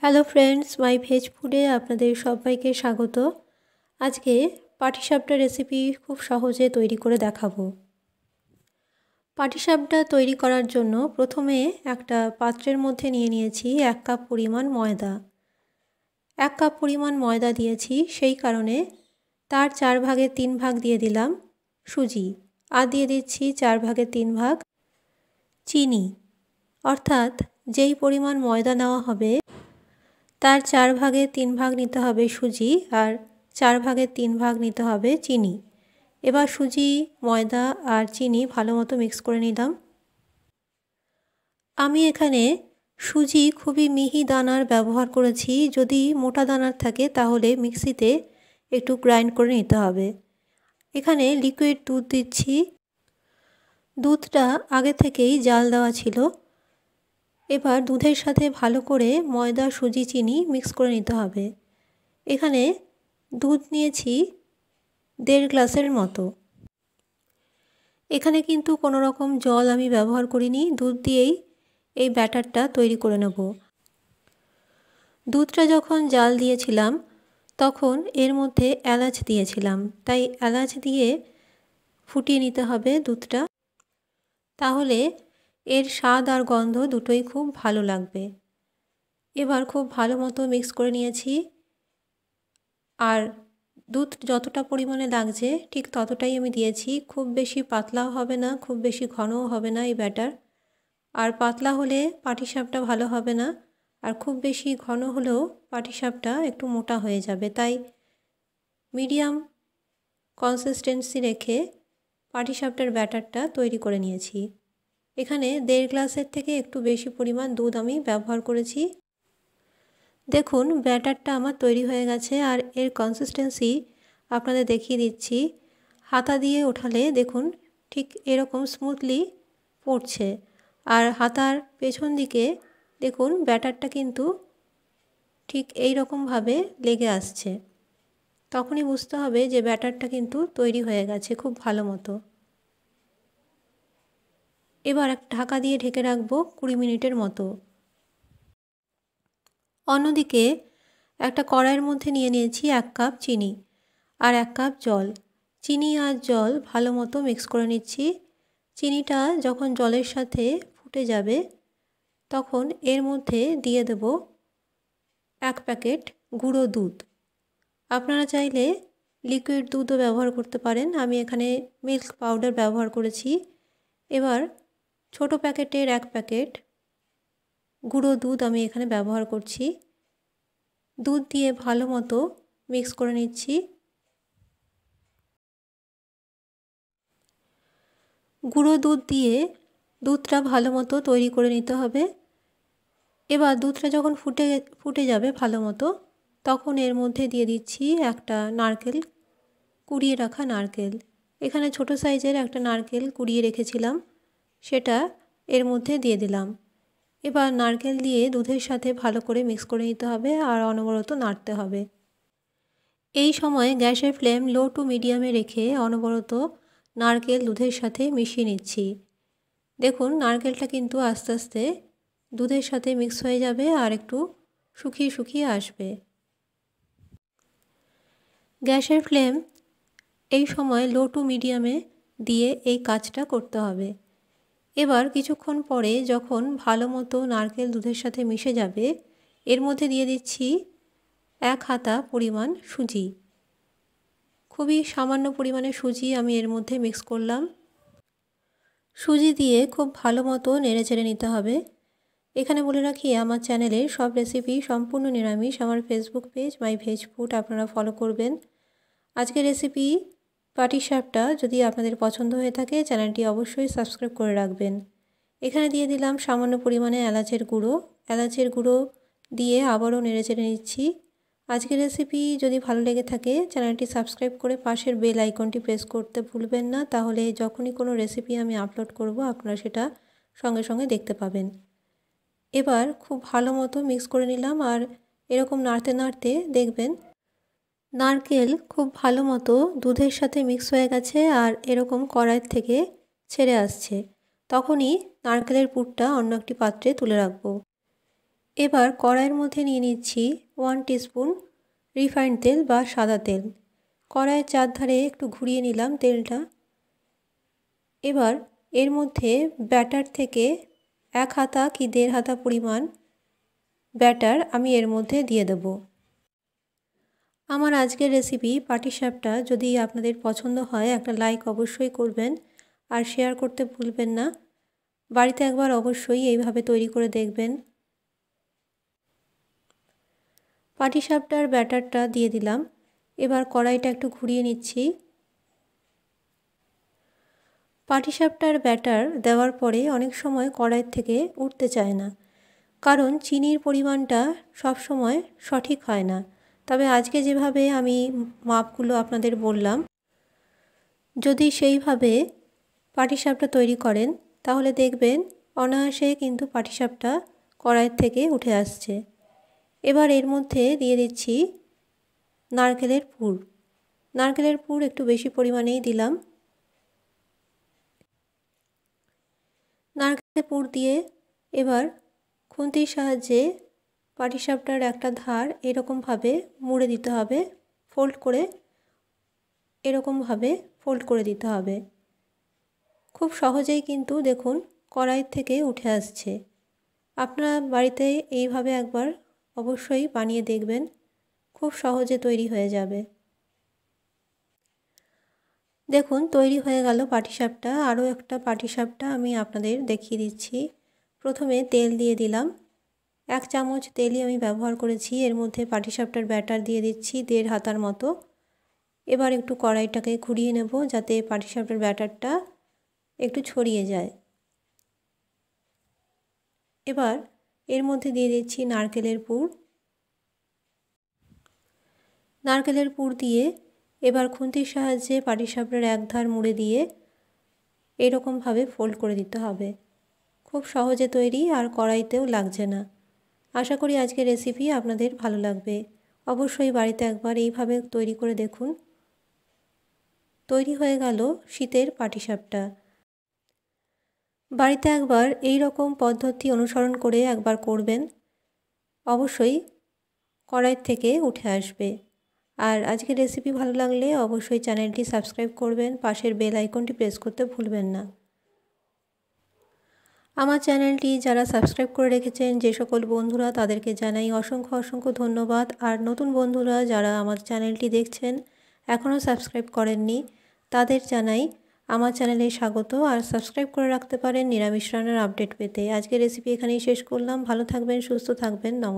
Hello friends, মাই veg ফুডে আপনাদের সবাইকে স্বাগত। আজকে পাটিসাপটা রেসিপি খুব সহজে তৈরি করে দেখাবো। পাটিসাপটা তৈরি করার জন্য প্রথমে একটা পাত্রের মধ্যে নিয়ে নিয়েছি 1 কাপ পরিমাণ ময়দা। 1 কাপ পরিমাণ ময়দা দিয়েছি, সেই কারণে তার 4 ভাগের 3 ভাগ দিয়ে দিলাম সুজি, আর দিয়ে দিচ্ছি 4 ভাগের 3 ভাগ চিনি। অর্থাৎ যেই পরিমাণ ময়দা নেওয়া হবে তার 4 ভাগের 3 ভাগ নিতে হবে সুজি, আর 4 ভাগের 3 ভাগ নিতে হবে চিনি। এবার সুজি, ময়দা আর চিনি ভালো মতো মিক্স করে নিলাম। আমি এখানে সুজি খুবই মিহি দানার ব্যবহার করেছি। যদি মোটা দানার থাকে তাহলে মিক্সিতে একটু গ্রাইন্ড করে নিতে হবে। এখানে লিকুইড দুধ দিচ্ছি। দুধটা আগে থেকেই জাল দেওয়া ছিল। এবার দুধের সাথে ভালো করে ময়দা, সুজি, চিনি মিক্স করে নিতে হবে। এখানে দুধ নিয়েছি 1.5 গ্লাসের মতো। এখানে কিন্তু কোনো রকম জল আমি ব্যবহার করিনি, দুধ দিয়েই এই ব্যাটারটা তৈরি করে নেব। দুধটা যখন জাল দিয়েছিলাম তখন এর মধ্যে এলাচ দিয়েছিলাম, তাই এলাচ দিয়ে ফুটিয়ে নিতে হবে দুধটা, তাহলে এর স্বাদ আর গন্ধ দুটোই খুব ভালো লাগবে। এবার খুব ভালো মতো মিক্স করে নিয়েছি, আর দুধ যতটা পরিমাণে লাগছে ঠিক ততটাই আমি দিয়েছি। খুব বেশি পাতলাও হবে না, খুব বেশি ঘনও হবে না এই ব্যাটার। আর পাতলা হলে পাটিসাপটা ভালো হবে না, আর খুব বেশি ঘন হলেও পাটিসাপটা একটু মোটা হয়ে যাবে। তাই মিডিয়াম কনসিস্টেন্সি রেখে পাটিসাপটার ব্যাটারটা তৈরি করে নিয়েছি। এখানে 1.5 গ্লাসের থেকে একটু বেশি পরিমাণ দুধ আমি ব্যবহার করেছি। দেখুন ব্যাটারটা আমার তৈরি হয়ে গেছে, আর এর কনসিস্টেন্সি আপনাদের দেখিয়ে দিচ্ছি। হাতা দিয়ে ওঠালে দেখুন ঠিক এরকম স্মুথলি পড়ছে, আর হাতার পেছন দিকে দেখুন ব্যাটারটা কিন্তু ঠিক এই রকমভাবে লেগে আসছে। তখনই বুঝতে হবে যে ব্যাটারটা কিন্তু তৈরি হয়ে গেছে খুব ভালো মতো। এবার একটা ঢাকা দিয়ে ঢেকে রাখবো 20 মিনিটের মতো। অন্যদিকে একটা কড়াইয়ের মধ্যে নিয়ে নিয়েছি 1 কাপ চিনি আর 1 কাপ জল। চিনি আর জল ভালো মতো মিক্স করে নিচ্ছি। চিনিটা যখন জলের সাথে ফুটে যাবে তখন এর মধ্যে দিয়ে দেব 1 প্যাকেট গুঁড়ো দুধ। আপনারা চাইলে লিকুইড দুধও ব্যবহার করতে পারেন, আমি এখানে মিল্ক পাউডার ব্যবহার করেছি। এবার ছোট প্যাকেটের 1 প্যাকেট গুঁড়ো দুধ আমি এখানে ব্যবহার করছি। দুধ দিয়ে ভালো মতো মিক্স করে নিচ্ছি। গুঁড়ো দুধ দিয়ে দুধটা ভালো মতো তৈরি করে নিতে হবে। এবার দুধটা যখন ফুটে যাবে ভালো মতো, তখন এর মধ্যে দিয়ে দিচ্ছি একটা নারকেল, কুড়িয়ে রাখা নারকেল। এখানে ছোট সাইজের একটা নারকেল কুড়িয়ে রেখেছিলাম, সেটা এর মধ্যে দিয়ে দিলাম। এবার নারকেল দিয়ে দুধের সাথে ভালো করে মিক্স করে নিতে হবে, আর অনবরত নাড়তে হবে। এই সময় গ্যাসের ফ্লেম লো টু মিডিয়ামে রেখে অনবরত নারকেল দুধের সাথে মিশিয়ে নিচ্ছি। দেখুন নারকেলটা কিন্তু আস্তে আস্তে দুধের সাথে মিক্স হয়ে যাবে আর একটু শুকিয়ে শুকিয়ে আসবে। গ্যাসের ফ্লেম এই সময় লো টু মিডিয়ামে দিয়ে এই কাজটা করতে হবে। এবার কিছুক্ষণ পরে যখন ভালো মতো নারকেল দুধের সাথে মিশে যাবে, এর মধ্যে দিয়ে দিচ্ছি 1 হাতা পরিমাণ সুজি। খুবই সামান্য পরিমাণে সুজি আমি এর মধ্যে মিক্স করলাম। সুজি দিয়ে খুব ভালো মতো নেড়েচেড়ে নিতে হবে। এখানে বলে রাখি আমার চ্যানেলে সব রেসিপি সম্পূর্ণ নিরামিষ। আমার ফেসবুক পেজ মাই ভেজ ফুড আপনারা ফলো করবেন। আজকের রেসিপি পাটিসাপটা যদি আপনাদের পছন্দ হয়ে থাকে চ্যানেলটি অবশ্যই সাবস্ক্রাইব করে রাখবেন। এখানে দিয়ে দিলাম সামান্য পরিমাণে এলাচের গুঁড়ো। এলাচের গুঁড়ো দিয়ে আবারও নেড়েচেড়ে নিচ্ছি। আজকের রেসিপি যদি ভালো লেগে থাকে চ্যানেলটি সাবস্ক্রাইব করে পাশের বেল আইকনটি প্রেস করতে ভুলবেন না, তাহলে যখনই কোনো রেসিপি আমি আপলোড করব আপনারা সেটা সঙ্গে সঙ্গে দেখতে পাবেন। এবার খুব ভালো মতো মিক্স করে নিলাম, আর এরকম নাড়তে নাড়তে দেখবেন নারকেল খুব ভালো মতো দুধের সাথে মিক্স হয়ে গেছে আর এরকম কড়াই থেকে ছেড়ে আসছে। তখনই নারকেলের পুরটা অন্য একটি পাত্রে তুলে রাখবো। এবার কড়াইয়ের মধ্যে নিয়ে নিচ্ছি 1 টিস্পুন রিফাইন্ড তেল বা সাদা তেল। কড়াইয়ের চারধারে একটু ঘুরিয়ে নিলাম তেলটা। এবার এর মধ্যে ব্যাটার থেকে 1 হাতা কি 1.5 হাতা পরিমাণ ব্যাটার আমি এর মধ্যে দিয়ে দেব। আমার আজকের রেসিপি পাটিসাপটা যদি আপনাদের পছন্দ হয় একটা লাইক অবশ্যই করবেন আর শেয়ার করতে ভুলবেন না। বাড়িতে একবার অবশ্যই এইভাবে তৈরি করে দেখবেন। পাটিসাপটার ব্যাটারটা দিয়ে দিলাম। এবার কড়াইটা একটু ঘুরিয়ে নিচ্ছি। পাটিসাপটার ব্যাটার দেওয়ার পরে অনেক সময় কড়াই থেকে উঠতে চায় না, কারণ চিনির পরিমাণটা সব সময় সঠিক হয় না। তবে আজকে যেভাবে আমি মাপগুলো আপনাদের বললাম, যদি সেইভাবে পাটিসাপটা তৈরি করেন তাহলে দেখবেন অনায়াসে কিন্তু পাটিসাপটা কড়াই থেকে উঠে আসছে। এবার এর মধ্যে দিয়ে দিচ্ছি নারকেলের পুর। নারকেলের পুর একটু বেশি পরিমাণেই দিলাম। নারকেলের পুর দিয়ে এবার খুন্তির সাহায্যে পাটিসাপটার একটা ধার এরকমভাবে মুড়ে দিতে হবে, ফোল্ড করে এরকমভাবে ফোল্ড করে দিতে হবে। খুব সহজেই কিন্তু দেখুন কড়াই থেকে উঠে আসছে। আপনারা বাড়িতে এইভাবে একবার অবশ্যই বানিয়ে দেখবেন, খুব সহজে তৈরি হয়ে যাবে। দেখুন তৈরি হয়ে গেল পাটিসাপটা। আরও একটা পাটিসাপটা আমি আপনাদের দেখিয়ে দিচ্ছি। প্রথমে তেল দিয়ে দিলাম। 1 চামচ তেলই আমি ব্যবহার করেছি। এর মধ্যে পাটিসাপটার ব্যাটার দিয়ে দিচ্ছি 1.5 হাতার মতো। এবার একটু কড়াইটাকে ঘুরিয়ে নেব যাতে পাটিসাপটার ব্যাটারটা একটু ছড়িয়ে যায়। এবার এর মধ্যে দিয়ে দিচ্ছি নারকেলের পুর। নারকেলের পুর দিয়ে এবার খুন্তির সাহায্যে পাটিসাপটার এক ধার মুড়ে দিয়ে এরকমভাবে ফোল্ড করে দিতে হবে। খুব সহজে তৈরি আর কড়াইতেও লাগছে না। আশা করি আজকের রেসিপি আপনাদের ভালো লাগবে। অবশ্যই বাড়িতে একবার এইভাবে তৈরি করে দেখুন। তৈরি হয়ে গেল শীতের পাটিসাপটা। বাড়িতে একবার এই রকম পদ্ধতি অনুসরণ করে একবার করবেন, অবশ্যই কড়াই থেকে উঠে আসবে। আর আজকের রেসিপি ভালো লাগলে অবশ্যই চ্যানেলটি সাবস্ক্রাইব করবেন, পাশের বেল আইকনটি প্রেস করতে ভুলবেন না। আমার চ্যানেলটি যারা সাবস্ক্রাইব করে রেখেছেন যে সকল বন্ধুরা, তাদেরকে জানাই অসংখ্য অসংখ্য ধন্যবাদ। আর নতুন বন্ধুরা যারা আমার চ্যানেলটি দেখছেন এখনও সাবস্ক্রাইব করেননি, তাদের জানাই আমার চ্যানেলে স্বাগত। আর সাবস্ক্রাইব করে রাখতে পারেন নিরামিষ রান্নার আপডেট পেতে। আজকের রেসিপি এখানেই শেষ করলাম। ভালো থাকবেন, সুস্থ থাকবেন। নমস্কার।